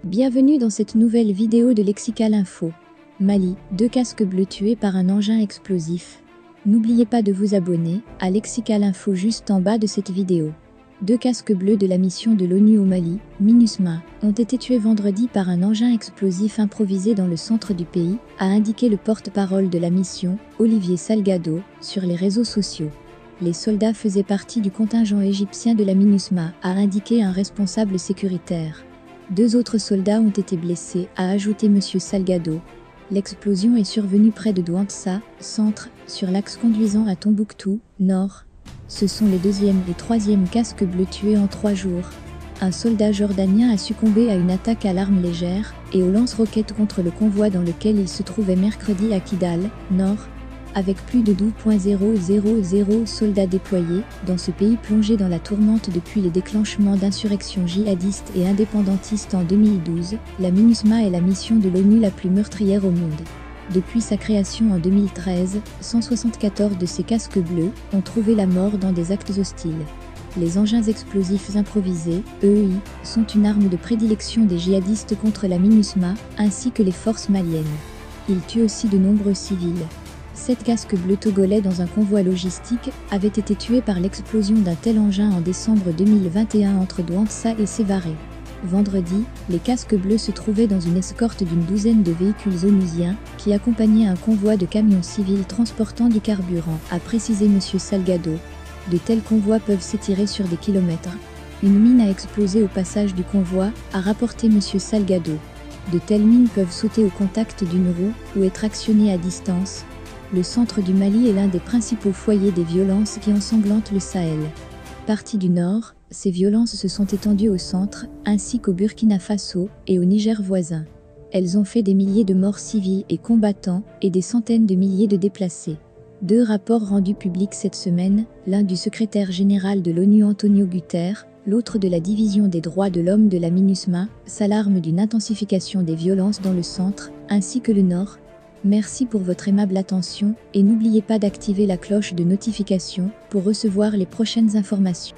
Bienvenue dans cette nouvelle vidéo de Lexical Info. Mali, 2 casques bleus tués par un engin explosif. N'oubliez pas de vous abonner à Lexical Info juste en bas de cette vidéo. 2 casques bleus de la mission de l'ONU au Mali, MINUSMA, ont été tués vendredi par un engin explosif improvisé dans le centre du pays, a indiqué le porte-parole de la mission, Olivier Salgado, sur les réseaux sociaux. Les soldats faisaient partie du contingent égyptien de la MINUSMA, a indiqué un responsable sécuritaire. 2 autres soldats ont été blessés, a ajouté M. Salgado. L'explosion est survenue près de Douentza, centre, sur l'axe conduisant à Tombouctou, nord. Ce sont les 2e et 3e casques bleus tués en 3 jours. Un soldat jordanien a succombé à une attaque à l'arme légère et aux lance-roquettes contre le convoi dans lequel il se trouvait mercredi à Kidal, nord. Avec plus de 12,000 soldats déployés, dans ce pays plongé dans la tourmente depuis les déclenchements d'insurrections djihadistes et indépendantistes en 2012, la MINUSMA est la mission de l'ONU la plus meurtrière au monde. Depuis sa création en 2013, 174 de ces casques bleus ont trouvé la mort dans des actes hostiles. Les engins explosifs improvisés, EI, sont une arme de prédilection des djihadistes contre la MINUSMA, ainsi que les forces maliennes. Ils tuent aussi de nombreux civils. 7 casques bleus togolais dans un convoi logistique avaient été tués par l'explosion d'un tel engin en décembre 2021 entre Douentza et Sévaré. Vendredi, les casques bleus se trouvaient dans une escorte d'une douzaine de véhicules onusiens qui accompagnaient un convoi de camions civils transportant du carburant, a précisé M. Salgado. De tels convois peuvent s'étirer sur des kilomètres. Une mine a explosé au passage du convoi, a rapporté M. Salgado. De telles mines peuvent sauter au contact d'une roue ou être actionnées à distance. Le centre du Mali est l'un des principaux foyers des violences qui ensanglantent le Sahel. Parties du nord, ces violences se sont étendues au centre, ainsi qu'au Burkina Faso et au Niger voisin. Elles ont fait des milliers de morts civils et combattants et des centaines de milliers de déplacés. 2 rapports rendus publics cette semaine, l'un du secrétaire général de l'ONU Antonio Guterres, l'autre de la division des droits de l'homme de la MINUSMA, s'alarment d'une intensification des violences dans le centre, ainsi que le nord. Merci pour votre aimable attention et n'oubliez pas d'activer la cloche de notification pour recevoir les prochaines informations.